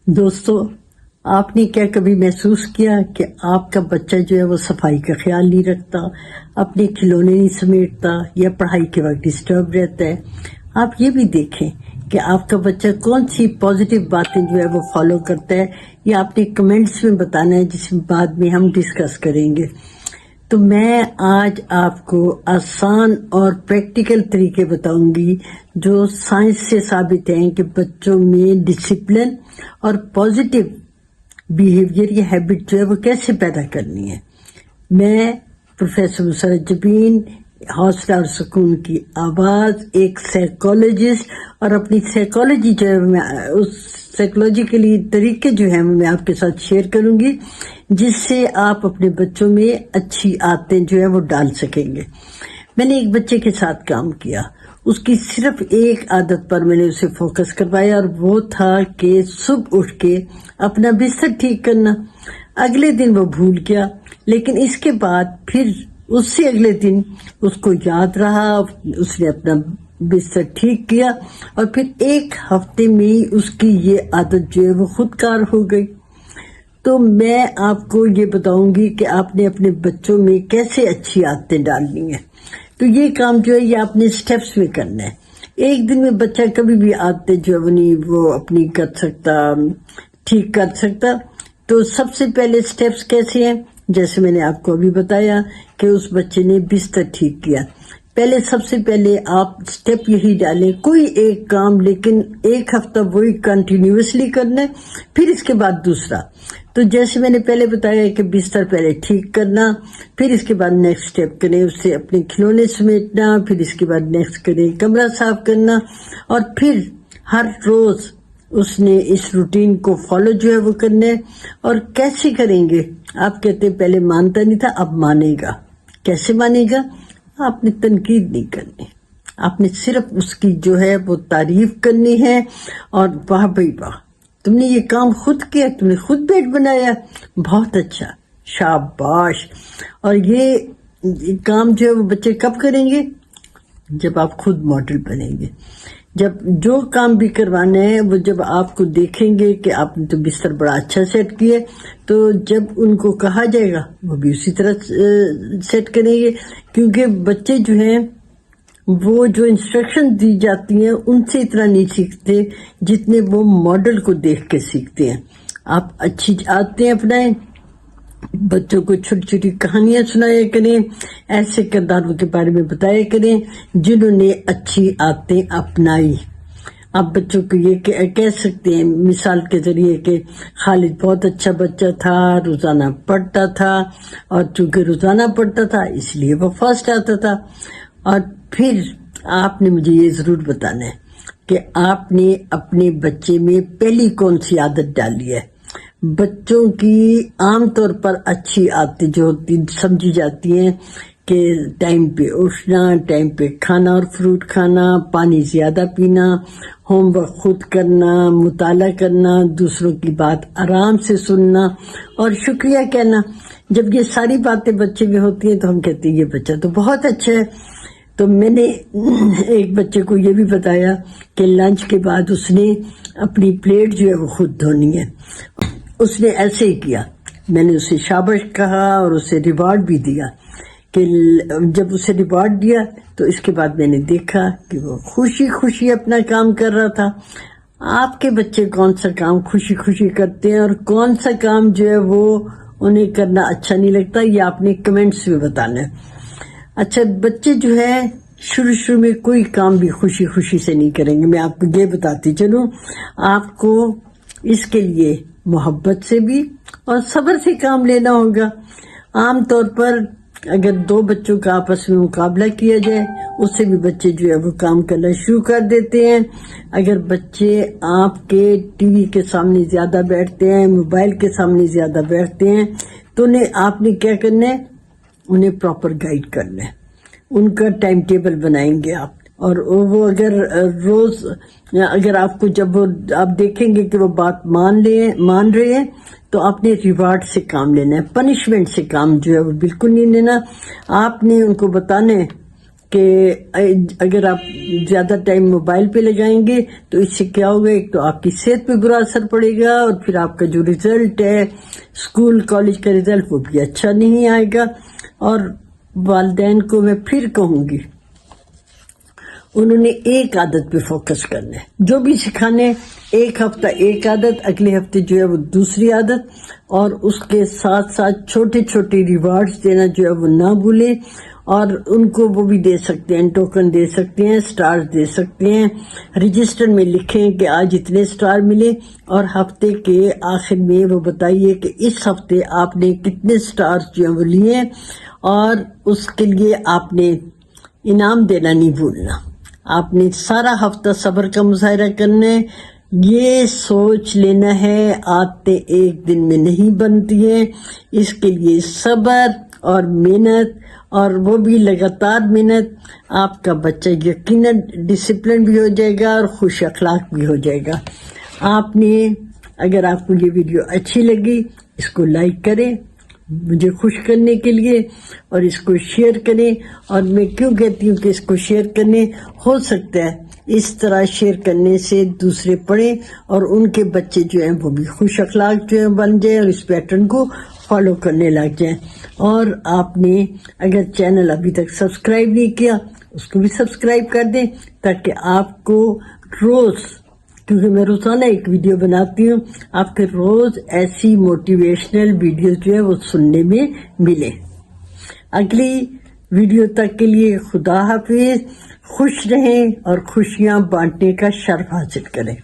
دوستو، آپ نے کیا کبھی محسوس کیا کہ آپ کا بچہ جو ہے وہ صفائی کا خیال نہیں رکھتا، اپنے کھلونے نہیں سمیٹتا یا پڑھائی کے وقت ڈسٹرب رہتا ہے؟ آپ یہ بھی دیکھیں کہ آپ کا بچہ کون سی پازیٹیو باتیں جو ہے وہ فالو کرتا ہے، یا آپ نے کمنٹس میں بتانا ہے، جس بعد میں ہم ڈسکس کریں گے۔ تو میں آج آپ کو آسان اور پریکٹیکل طریقے بتاؤں گی جو سائنس سے ثابت ہیں کہ بچوں میں ڈسپلن اور پازیٹیو بیہیویئر یا ہیبٹ جو ہے وہ کیسے پیدا کرنی ہے۔ میں پروفیسر مسرت جبین، حوصلہ اور سکون کی آواز، ایک سائیکالوجسٹ، اور اپنی سائیکالوجی جو ہے میں اس سائیکالوجیکلی طریقے جو ہیں میں آپ کے ساتھ شیئر کروں گی، جس سے آپ اپنے بچوں میں اچھی عادتیں جو ہے وہ ڈال سکیں گے۔ میں نے ایک بچے کے ساتھ کام کیا، اس کی صرف ایک عادت پر میں نے اسے فوکس کروایا، اور وہ تھا کہ صبح اٹھ کے اپنا بستر ٹھیک کرنا۔ اگلے دن وہ بھول گیا، لیکن اس کے بعد پھر اس سے اگلے دن اس کو یاد رہا، اس نے اپنا بستر ٹھیک کیا، اور پھر ایک ہفتے میں اس کی یہ عادت جو ہے وہ خود کار ہو گئی۔ تو میں آپ کو یہ بتاؤں گی کہ آپ نے اپنے بچوں میں کیسے اچھی عادتیں ڈالنی ہیں۔ تو یہ کام جو ہے یہ آپ نے سٹیپس میں کرنا ہے۔ ایک دن میں بچہ کبھی بھی عادتیں جو وہ اپنی کر سکتا، ٹھیک کر سکتا۔ تو سب سے پہلے سٹیپس کیسے ہیں؟ جیسے میں نے آپ کو ابھی بتایا کہ اس بچے نے بستر ٹھیک کیا۔ پہلے سب سے پہلے آپ سٹیپ یہی ڈالیں، کوئی ایک کام لیکن ایک ہفتہ وہی کنٹینیوسلی کرنا ہے، پھر اس کے بعد دوسرا۔ تو جیسے میں نے پہلے بتایا کہ بستر پہلے ٹھیک کرنا، پھر اس کے بعد نیکسٹ سٹیپ کریں اس سے اپنے کھلونے سمیٹنا، پھر اس کے بعد نیکسٹ کریں کمرہ صاف کرنا، اور پھر ہر روز اس نے اس روٹین کو فالو جو ہے وہ کرنا ہے۔ اور کیسے کریں گے؟ آپ کہتے ہیں پہلے مانتا نہیں تھا، اب مانے گا۔ کیسے مانے گا؟ آپ نے تنقید نہیں کرنی، آپ نے صرف اس کی جو ہے وہ تعریف کرنی ہے، اور واہ بھائی واہ، تم نے یہ کام خود کیا، تم نے خود بیڈ بنایا، بہت اچھا، شاباش۔ اور یہ کام جو ہے وہ بچے کب کریں گے؟ جب آپ خود ماڈل بنیں گے۔ جب جو کام بھی کروانا ہے وہ جب آپ کو دیکھیں گے کہ آپ نے تو بستر بڑا اچھا سیٹ کیا، تو جب ان کو کہا جائے گا وہ بھی اسی طرح سیٹ کریں گے، کیونکہ بچے جو ہیں وہ جو انسٹرکشن دی جاتی ہیں ان سے اتنا نہیں سیکھتے جتنے وہ ماڈل کو دیکھ کے سیکھتے ہیں۔ آپ اچھی عادتیں اپنائیں، بچوں کو چھوٹی چھوٹی کہانیاں سنایا کریں، ایسے کرداروں کے بارے میں بتایا کریں جنہوں نے اچھی عادتیں اپنائی۔ آپ بچوں کو یہ کہہ سکتے ہیں مثال کے ذریعے کہ خالد بہت اچھا بچہ تھا، روزانہ پڑھتا تھا، اور چونکہ روزانہ پڑھتا تھا اس لیے وہ فرسٹ آتا تھا۔ اور پھر آپ نے مجھے یہ ضرور بتانا ہے کہ آپ نے اپنے بچے میں پہلی کون سی عادت ڈالی ہے۔ بچوں کی عام طور پر اچھی عادتیں جو ہوتی سمجھی جاتی ہیں کہ ٹائم پہ اٹھنا، ٹائم پہ کھانا اور فروٹ کھانا، پانی زیادہ پینا، ہوم ورک خود کرنا، مطالعہ کرنا، دوسروں کی بات آرام سے سننا، اور شکریہ کہنا۔ جب یہ ساری باتیں بچے میں ہوتی ہیں تو ہم کہتے ہیں یہ بچہ تو بہت اچھا ہے۔ تو میں نے ایک بچے کو یہ بھی بتایا کہ لنچ کے بعد اس نے اپنی پلیٹ جو ہے وہ خود دھونی ہے۔ اس نے ایسے ہی کیا، میں نے اسے شاباش کہا اور اسے ریوارڈ بھی دیا، کہ جب اسے ریوارڈ دیا تو اس کے بعد میں نے دیکھا کہ وہ خوشی خوشی اپنا کام کر رہا تھا۔ آپ کے بچے کون سا کام خوشی خوشی کرتے ہیں اور کون سا کام جو ہے وہ انہیں کرنا اچھا نہیں لگتا، یہ آپ نے کمنٹس میں بتانا ہے۔ اچھا، بچے جو ہے شروع میں کوئی کام بھی خوشی خوشی سے نہیں کریں گے۔ میں آپ کو یہ بتاتی چلوں، آپ کو اس کے لیے محبت سے بھی اور صبر سے کام لینا ہوگا۔ عام طور پر اگر دو بچوں کا آپس میں مقابلہ کیا جائے، اس سے بھی بچے جو ہے وہ کام کرنا شروع کر دیتے ہیں۔ اگر بچے آپ کے ٹی وی کے سامنے زیادہ بیٹھتے ہیں، موبائل کے سامنے زیادہ بیٹھتے ہیں، تو آپ نے کیا کرنا ہے؟ انہیں پراپر گائیڈ کرنا ہے، ان کا ٹائم ٹیبل بنائیں گے آپ، اور وہ اگر روز اگر آپ کو جب آپ دیکھیں گے کہ وہ بات مان رہے ہیں تو آپ نے ریوارڈ سے کام لینا ہے، پنشمنٹ سے کام جو ہے وہ بالکل نہیں لینا۔ آپ نے ان کو بتانا ہے کہ اگر آپ زیادہ ٹائم موبائل پہ لگائیں گے تو اس سے کیا ہوگا، ایک تو آپ کی صحت پہ برا اثر پڑے گا، اور پھر آپ کا جو رزلٹ ہے اسکول کالج کا رزلٹ وہ بھی اچھا نہیں آئے گا۔ اور والدین کو میں پھر کہوں گی، انہوں نے ایک عادت پہ فوکس کرنا ہے، جو بھی سکھانے ایک ہفتہ ایک عادت، اگلے ہفتے جو ہے وہ دوسری عادت، اور اس کے ساتھ ساتھ چھوٹے چھوٹے ریوارڈز دینا جو ہے وہ نہ بھولیں، اور ان کو وہ بھی دے سکتے ہیں، ٹوکن دے سکتے ہیں، سٹار دے سکتے ہیں، رجسٹر میں لکھیں کہ آج اتنے سٹار ملے، اور ہفتے کے آخر میں وہ بتائیے کہ اس ہفتے آپ نے کتنے سٹار جو ہیں وہ لیے، اور اس کے لیے آپ نے انعام دینا نہیں بھولنا۔ آپ نے سارا ہفتہ صبر کا مظاہرہ کرنا ہے، یہ سوچ لینا ہے عادتیں ایک دن میں نہیں بنتی ہیں، اس کے لیے صبر اور محنت، اور وہ بھی لگاتار محنت، آپ کا بچہ یقیناً ڈسپلن بھی ہو جائے گا اور خوش اخلاق بھی ہو جائے گا۔ آپ نے، اگر آپ کو یہ ویڈیو اچھی لگی، اس کو لائک کریں مجھے خوش کرنے کے لیے، اور اس کو شیئر کریں۔ اور میں کیوں کہتی ہوں کہ اس کو شیئر کرنے، ہو سکتا ہے اس طرح شیئر کرنے سے دوسرے پڑھیں اور ان کے بچے جو ہیں وہ بھی خوش اخلاق جو ہیں بن جائیں، اور اس پیٹرن کو فالو کرنے لگ جائیں۔ اور آپ نے اگر چینل ابھی تک سبسکرائب نہیں کیا، اس کو بھی سبسکرائب کر دیں، تاکہ آپ کو روز، کیونکہ میں روزانہ ایک ویڈیو بناتی ہوں، آپ کے روز ایسی موٹیویشنل ویڈیوز جو ہے وہ سننے میں ملے۔ اگلی ویڈیو تک کے لیے خدا حافظ، خوش رہیں اور خوشیاں بانٹنے کا شرف حاصل کریں۔